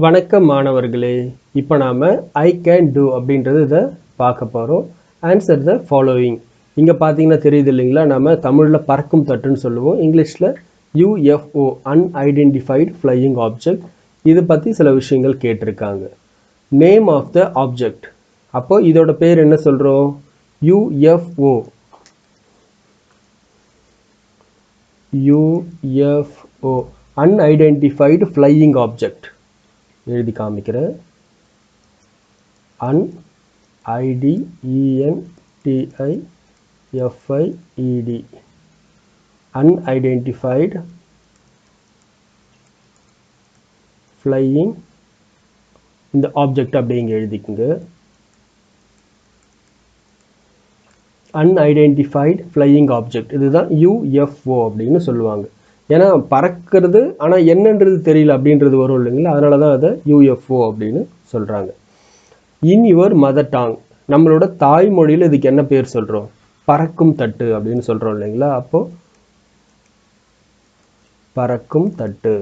வணக்கம் மாணவர்களே. இப்போ நாம ஐ கேன் டூ அப்படின்றது இதை பார்க்க போகிறோம். Answer the following. இங்கே பார்த்தீங்கன்னா தெரியுது இல்லைங்களா, நம்ம தமிழில் பறக்கும் தட்டுன்னு சொல்லுவோம், இங்கிலீஷில் யூஎஃப்ஓ அன்ஐடென்டிஃபைடு ஃப்ளையிங் ஆப்ஜெக்ட். இது பற்றி சில விஷயங்கள் கேட்டிருக்காங்க. Name of the object. அப்போ இதோட பேர் என்ன சொல்கிறோம்? UFO. UFO unidentified flying object. எழுதி காமிக்கிறேன். அன்ஐடிஇஎன்டிஐஎஃப்ஐஇடி அன்ஐடென்டிஃபைடு ஃப்ளையிங் இந்த ஆப்ஜெக்ட் அப்படிங்க எழுதிக்குங்க. அன்ஐடென்டிஃபைடு ஃப்ளையிங் ஆப்ஜெக்ட் இதுதான் யூஎஃப்ஓ அப்படின்னு சொல்லுவாங்க. ஏன்னா பறக்கிறது ஆனால் என்னன்றது தெரியல அப்படின்றது வரும் இல்லைங்களா, அதனால தான் அதை யூஎஃப்ஓ அப்படின்னு சொல்கிறாங்க. இன் யுவர் மதர் டாங், நம்மளோட தாய்மொழியில் இதுக்கு என்ன பேர் சொல்கிறோம்? பறக்கும் தட்டு அப்படின்னு சொல்கிறோம் இல்லைங்களா. அப்போது பறக்கும் தட்டு.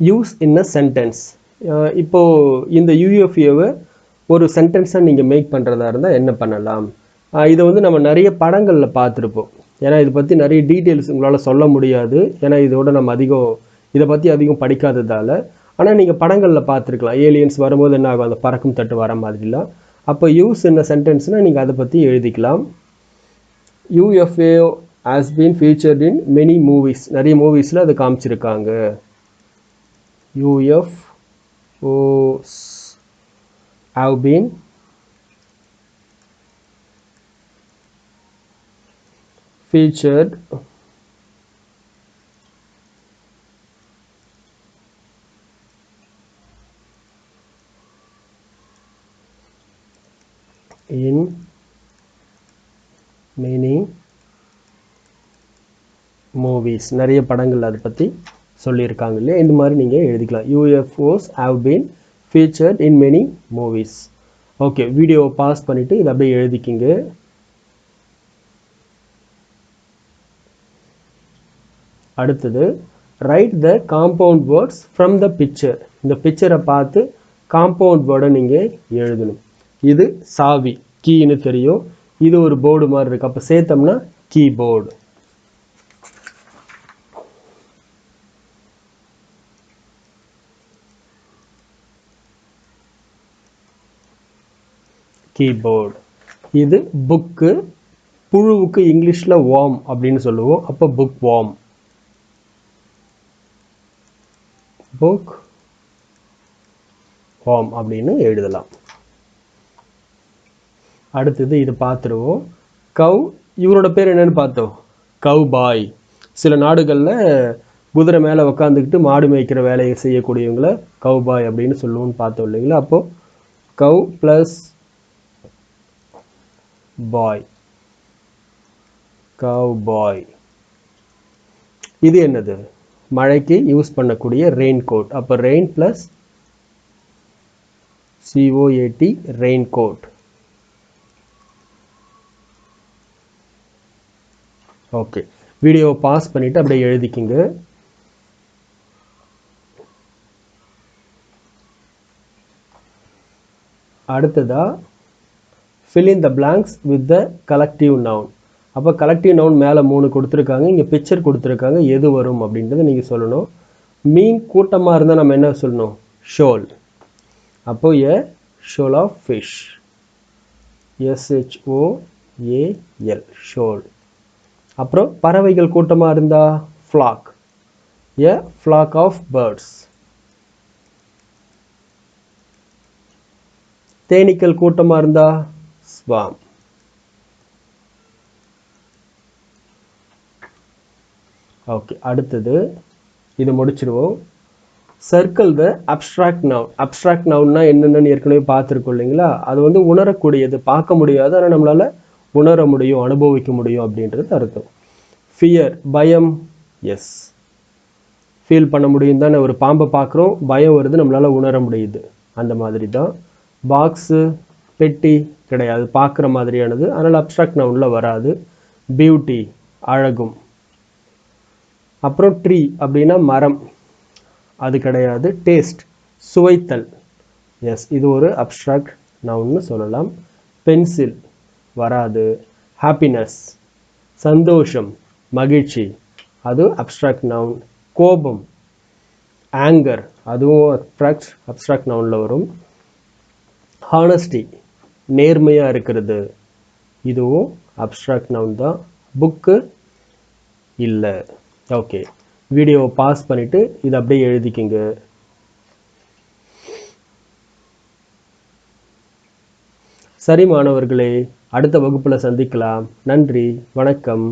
Use in a sentence. இப்போது இந்த யூஎஃப்ஓவை ஒரு சென்டென்ஸாக நீங்கள் மேக் பண்ணுறதா இருந்தால் என்ன பண்ணலாம்? இதை வந்து நம்ம நிறைய படங்களில் பார்த்துருப்போம். ஏன்னா இதை பற்றி நிறைய டீட்டெயில்ஸ் உங்களால் சொல்ல முடியாது, ஏன்னா இதோட நம்ம இதை பற்றி அதிகம் படிக்காததால். ஆனால் நீங்கள் படங்களில் பார்த்துருக்கலாம், ஏலியன்ஸ் வரும்போது என்ன ஆகும், அந்த பறக்கும் தட்டு வர மாதிரிலாம். அப்போ யூஸ் இன் சென்டென்ஸ்னால் நீங்கள் அதை பற்றி எழுதிக்கலாம். UFO has been featured in many movies. நிறைய மூவிஸில் அதை காமிச்சிருக்காங்க. UFOs have been featured in many movies. நிறைய படங்கள் அதை பற்றி சொல்லியிருக்காங்க இல்லையா, இந்த மாதிரி நீங்கள் எழுதிக்கலாம். UFOs have been featured in many movies. Okay, வீடியோவை பாஸ் பண்ணிவிட்டு இதை அப்படியே எழுதிக்கிங்க. அடுத்தது right the compound words from the picture. இந்த பிக்சரை பார்த்து காம்பவுண்ட் வேர்டை நீங்கள் எழுதணும். இது சாவி, கீன்னு தெரியும். இது ஒரு போர்டு மாதிரி இருக்கு, அப்போ சேர்த்தோம்னா கீபோர்டு. கீபோர்டு. இது புக்கு. புழுவுக்கு இங்கிலீஷில் வார்ம் அப்படின்னு சொல்லுவோம், அப்போ புக் வார்ம். புக் வார்ம் அப்படின்னு எழுதலாம். அடுத்தது இது பார்த்துருவோம். கவ், இவரோட பேர் என்னன்னு பார்த்தோம், கவ் பாய். சில நாடுகளில் குதிரை மேலே உக்காந்துக்கிட்டு மாடு மேய்க்கிற வேலையை செய்யக்கூடியவங்கள கவ் பாய் அப்படின்னு சொல்லுவோம்னு பார்த்தோம் இல்லைங்களா. அப்போது கவ் ப்ளஸ் பாய், கவ் பாய். இது என்னது? மழைக்கு யூஸ் பண்ணக்கூடிய ரெயின் கோட். அப்போ rain plus COAT, rain coat. Okay, வீடியோவை பாஸ் பண்ணிவிட்டு அப்படியே எழுதிக்கிங்க. அடுத்ததா fill in the blanks with the collective noun. அப்போ கலெக்டிவ் நவுன் மேலே 3 கொடுத்துருக்காங்க, இங்கே பிக்சர் கொடுத்துருக்காங்க, எது வரும் அப்படின்றத நீங்கள் சொல்லணும். மீன் கூட்டமாக இருந்தால் நம்ம என்ன சொல்லணும்? ஷோல். அப்போ a shoal of fish, SHOAL, shoal. அப்புறம் பறவைகள் கூட்டமாக இருந்தால் flock, a flock of birds. தேனீக்கள் கூட்டமாக இருந்தால் ஸ்வாம். ஓகே, அடுத்தது இது முடிச்சிடுவோம். Circle the abstract noun. Abstract நவுன்னா என்னென்னு ஏற்கனவே பார்த்துருக்கோம் இல்லைங்களா, அது வந்து உணரக்கூடியது, பார்க்க முடியாது, ஆனால் நம்மளால் உணர முடியும், அனுபவிக்க முடியும் அப்படின்றது அர்த்தம். ஃபியர், பயம். எஸ், ஃபீல் பண்ண முடியும் தானே. ஒரு பாம்பை பார்க்குறோம், பயம் வருது, நம்மளால் உணர முடியுது, அந்த மாதிரி தான். பாக்ஸு, பெட்டி கிடையாது, பார்க்குற மாதிரியானது, அதனால் அப்ஸ்ட்ராக்ட் நவுனில் வராது. பியூட்டி, அழகும். அப்புறம் ட்ரீ அப்படின்னா மரம், அது கிடையாது. டேஸ்ட், சுவைத்தல், எஸ், இது ஒரு அப்ஸ்ட்ராக்ட் நவுன்னு சொல்லலாம். பென்சில் வராது. ஹாப்பினஸ், சந்தோஷம், மகிழ்ச்சி, அது அப்ஸ்ட்ராக்ட் நவுன். கோபம், ஆங்கர், அதுவும் அப்ஸ்ட்ராக்ட் நவுனில் வரும். ஹானஸ்டி, நேர்மையாக இருக்கிறது, இதுவும் அப்ஸ்ட்ராக்ட் நவுன் தான். புக்கு இல்லை. ஓகே, வீடியோவை பாஸ் பண்ணிவிட்டு இதை அப்படியே எழுதிக்கிங்க. சரி மாணவர்களே, அடுத்த வகுப்பில் சந்திக்கலாம். நன்றி, வணக்கம்.